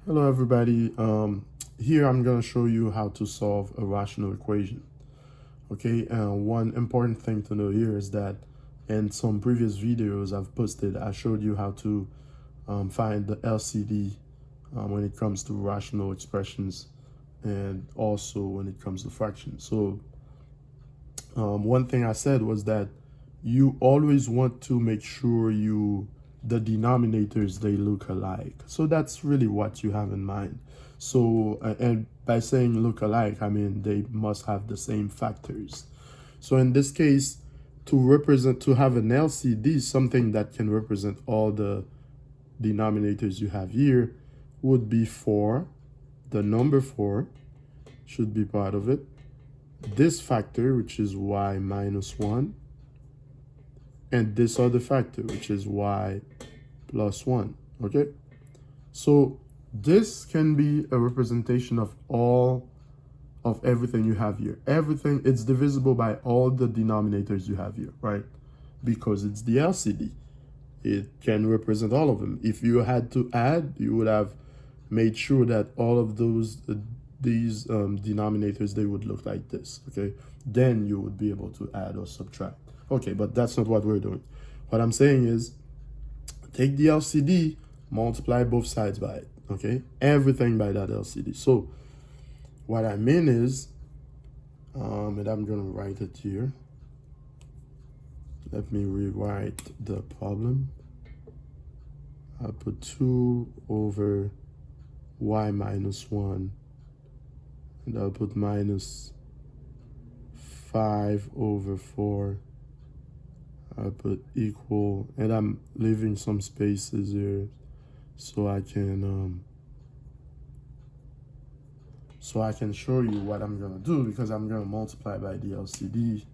Hello everybody. Here I'm going to show you how to solve a rational equation. Okay, one important thing to know here is that in some previous videos I've posted, I showed you how to find the LCD when it comes to rational expressions and also when it comes to fractions. So one thing I said was that you always want to make sure the denominators they look alike. So that's really what you have in mind. So and by saying look alike, I mean they must have the same factors. So in this case, to have an LCD, something that can represent all the denominators you have here, would be 4. The number 4 should be part of it. This factor, which is y minus 1, and this other factor, which is y plus 1. Okay, so this can be a representation of all of everything you have here. Everything, it's divisible by all the denominators you have here, right? Because it's the LCD. It can represent all of them. If you had to add, you would have made sure that all of these denominators, they would look like this. Okay, then you would be able to add or subtract. Okay, but that's not what we're doing. What I'm saying is take the LCD, multiply both sides by it. Okay, everything by that LCD. So what I mean is, and I'm gonna write it here. Let me rewrite the problem. I'll put 2 over y minus 1, and I'll put minus 5 over 4. I'll put equal, and I'm leaving some spaces here so I can show you what I'm gonna do, because I'm gonna multiply by the LCD,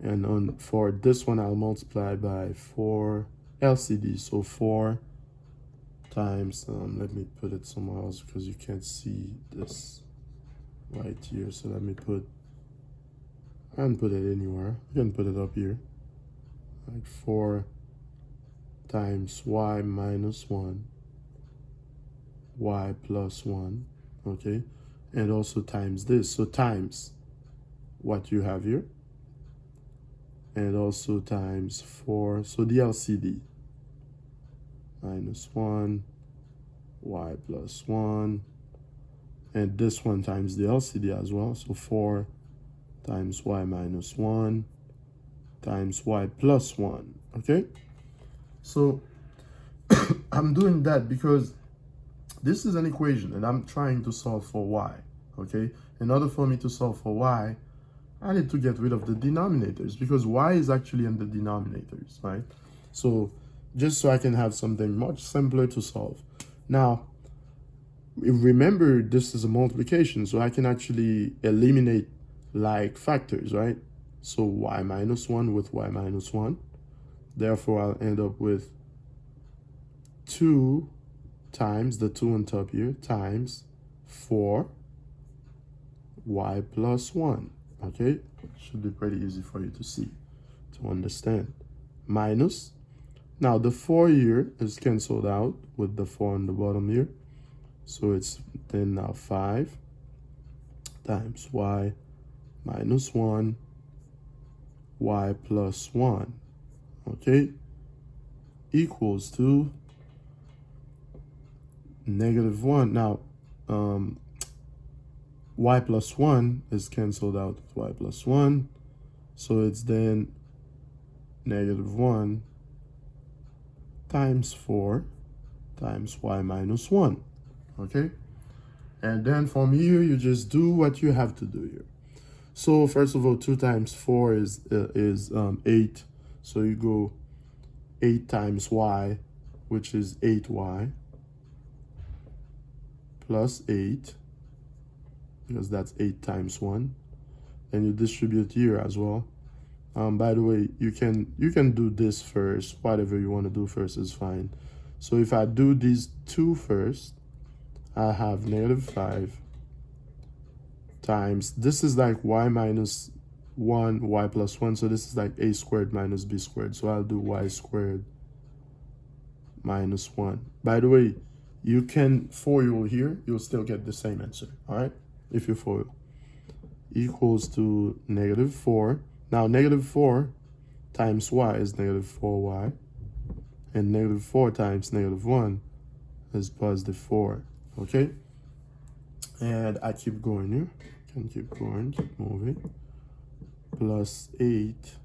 and for this one I'll multiply by 4 LCD. So 4 times, let me put it somewhere else because you can't see this right here. So let me I can put it anywhere. You can put it up here. Like 4 times y minus 1, y plus 1, okay? And also times this. So times what you have here. And also times 4. So the LCD. Minus 1, y plus 1. And this one times the LCD as well. So 4 times y minus 1 times y plus 1. Okay? So I'm doing that because this is an equation and I'm trying to solve for y. Okay? In order for me to solve for y, I need to get rid of the denominators because y is actually in the denominators, right? So just so I can have something much simpler to solve. Now, remember this is a multiplication, so I can actually eliminate like factors, right? So y minus 1 with y minus 1. Therefore, I'll end up with 2 times the 2 on top here times 4 y plus 1. Okay, should be pretty easy for you to see, to understand. Minus, now the 4 here is cancelled out with the 4 on the bottom here. So it's then now 5 times y minus 1, y plus 1, okay, equals to negative 1. Now, y plus 1 is cancelled out with y plus 1. So it's then negative 1 times 4 times y minus 1. Okay? And then from here, you just do what you have to do here. So first of all, 2 times 4 is 8. So you go 8 times y, which is 8y, plus 8, because that's 8 times 1. And you distribute here as well. By the way, you can do this first. Whatever you want to do first is fine. So if I do these 2 first, I have negative 5 times, this is like y minus 1, y plus 1. So this is like a squared minus b squared. So I'll do y squared minus 1. By the way, You can FOIL here, you'll still get the same answer, all right? If you FOIL. Equals to -4. Now, -4 times y is -4y. And -4 times -1 is +4, okay? And I keep going here. Can keep going, keep moving. +8.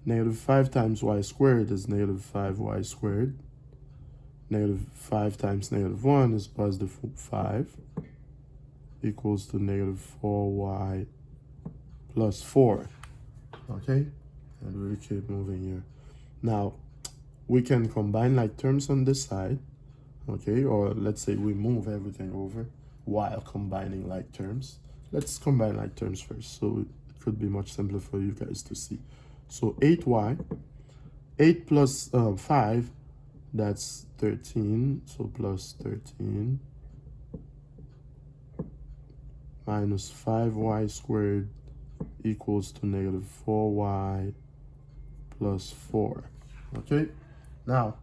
-5 times y squared is -5y squared. -5 times -1 is +5 equals to -4y plus 4. Okay? And we keep moving here. Now, we can combine like terms on this side. Okay? Or let's say we move everything over while combining like terms. Let's combine like terms first, so it could be much simpler for you guys to see. So 8y, 8 plus 5, that's 13, so plus 13, minus 5y squared equals to -4y plus 4, okay? Now,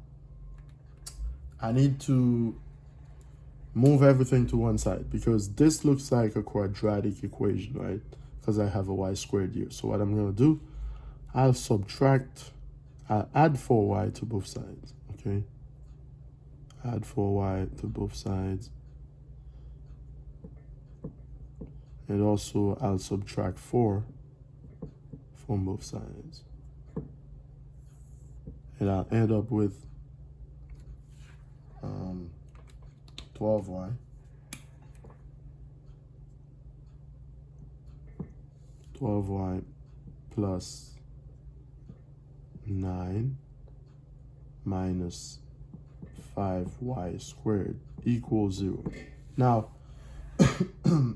I need to move everything to one side because this looks like a quadratic equation, right? Because I have a y squared here. So what I'm gonna do, I'll add 4y to both sides, okay? Add 4y to both sides. And also I'll subtract 4 from both sides. And I'll end up with 12y. 12y plus 9 minus 5y squared equals 0. Now,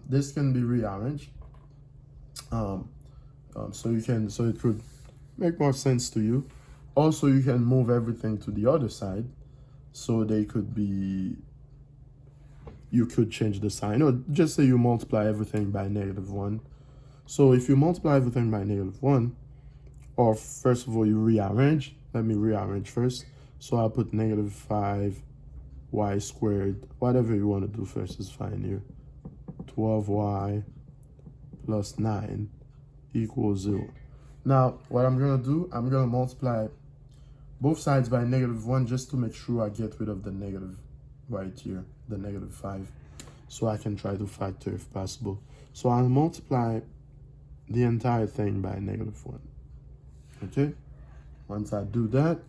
this can be rearranged. So it could make more sense to you. Also, you can move everything to the other side, so they could be, you could change the sign, or just say you multiply everything by -1. So if you multiply everything by -1, or first of all, you rearrange. Let me rearrange first. So I'll put -5y squared, whatever you want to do first is fine here. 12y plus 9 equals 0. Now, what I'm going to do, I'm going to multiply both sides by -1 just to make sure I get rid of the negative right here, the -5, so I can try to factor if possible. So I'll multiply the entire thing by -1. Okay? Once I do that,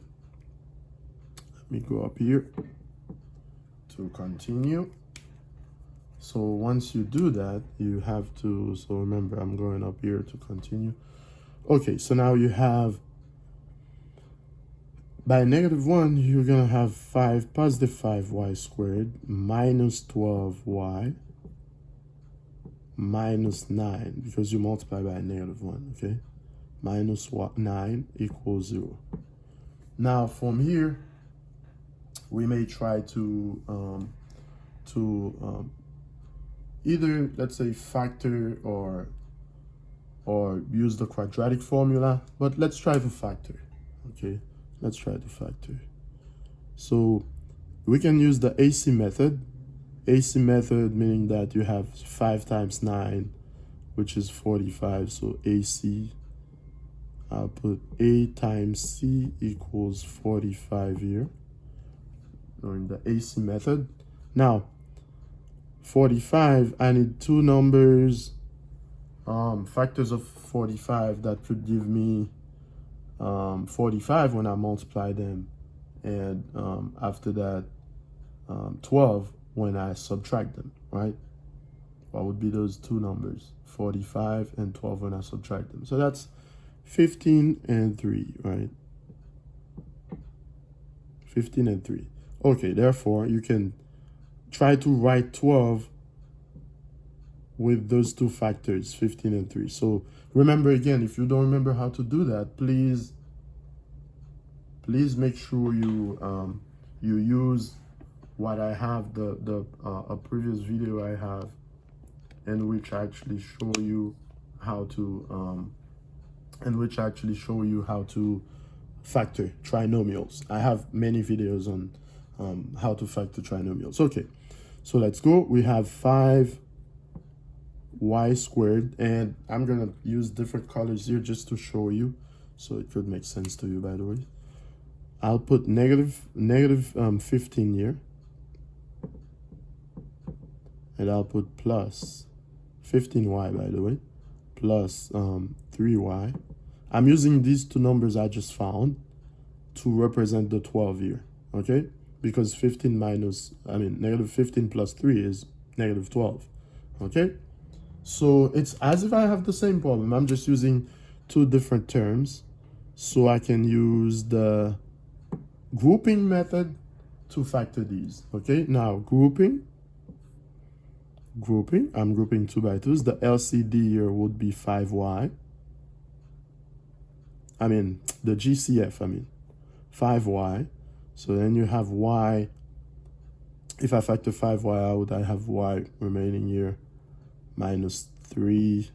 let me go up here to continue. So once you do that, you have to, so remember, I'm going up here to continue. Okay, so now you have, by -1, you're going to have positive 5y squared minus 12y minus 9, because you multiply by -1, okay? Minus 9 equals 0. Now, from here, we may try to either, let's say, factor or use the quadratic formula, but let's try to factor, okay? Let's try to factor. So we can use the AC method. AC method meaning that you have 5 times 9, which is 45, so AC, I'll put A times C equals 45 here, during the AC method. Now, 45, I need two numbers, factors of 45 that could give me 45 when I multiply them, and after that 12 when I subtract them, right? What would be those two numbers? 45 and 12 when I subtract them. So that's 15 and 3, right? 15 and 3. Okay, therefore, you can try to write 12 with those two factors, 15 and 3. So remember, again, if you don't remember how to do that, please make sure you you use what I have, a previous video I have, in which I actually show you how to factor trinomials. I have many videos on how to factor trinomials. Okay, so let's go. We have 5y squared, and I'm gonna use different colors here just to show you, so it could make sense to you, by the way. I'll put negative 15 here, and I'll put plus 15y, by the way, plus 3y. I'm using these two numbers I just found to represent the 12 here, okay? Because negative 15 plus 3 is negative 12, okay? So it's as if I have the same problem. I'm just using two different terms, so I can use the grouping method to factor these, okay? Now, grouping, I'm grouping 2 by 2s. The LCD here would be 5y. The GCF, 5y. So then you have y. If I factor 5y out, I have y remaining here minus 3.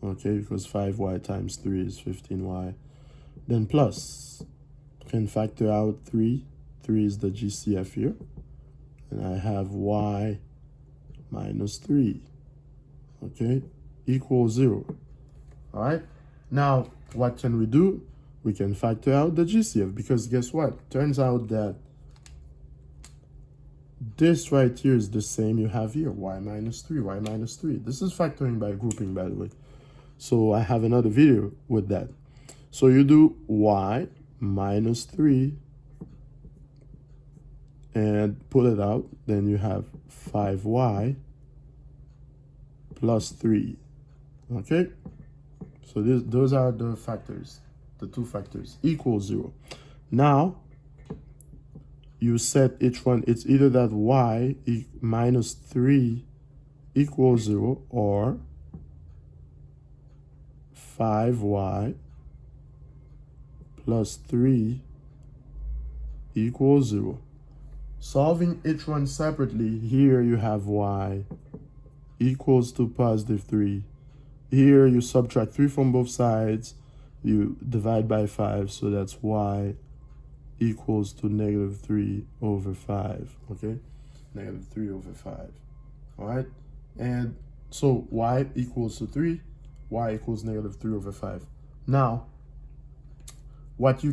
Okay, because 5y times 3 is 15y. Then plus, can factor out 3. 3 is the GCF here. And I have y minus 3. Okay, equals 0. All right. Now, what can we do? We can factor out the GCF, because guess what? Turns out that this right here is the same you have here, y minus 3, y minus 3. This is factoring by grouping, by the way. So I have another video with that. So you do y minus 3 and pull it out. Then you have 5y plus 3. Okay? So those are the factors, the two factors, equals 0. Now, you set each one, it's either that y minus 3 equals 0 or 5y plus 3 equals 0. Solving each one separately, here you have y equals to positive 3. Here you subtract 3 from both sides, you divide by 5, so that's y equals to negative 3 over 5, okay? Negative 3 over 5, all right? And so y equals to 3, y equals negative 3 over 5. Now, what you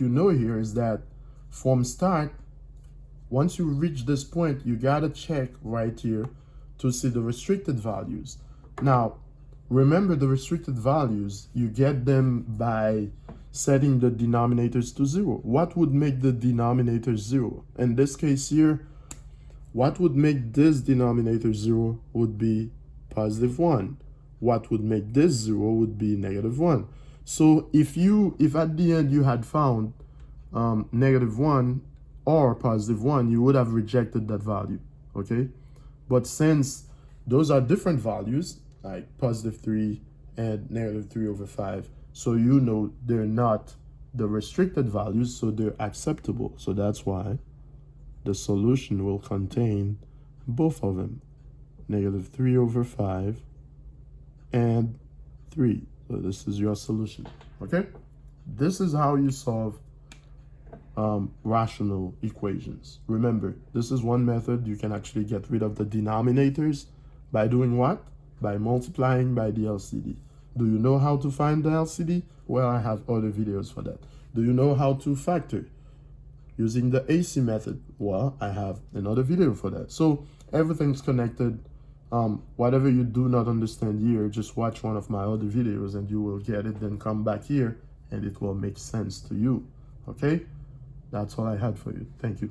know here is that from start, once you reach this point, you gotta check right here to see the restricted values. Now, remember the restricted values, you get them by setting the denominators to 0. What would make the denominator 0? In this case here, what would make this denominator 0 would be positive 1. What would make this 0 would be negative 1. So if at the end you had found negative 1 or positive 1, you would have rejected that value, okay? But since those are different values, like positive 3 and negative 3 over 5, so you know they're not the restricted values, so they're acceptable. So that's why the solution will contain both of them, negative 3 over 5 and 3. So this is your solution, okay? This is how you solve rational equations. Remember, this is one method. You can actually get rid of the denominators by doing what? By multiplying by the LCD. Do you know how to find the LCD? Well, I have other videos for that. Do you know how to factor using the AC method? Well, I have another video for that. So everything's connected. Whatever you do not understand here, just watch one of my other videos and you will get it. Then come back here and it will make sense to you. Okay? That's all I had for you. Thank you.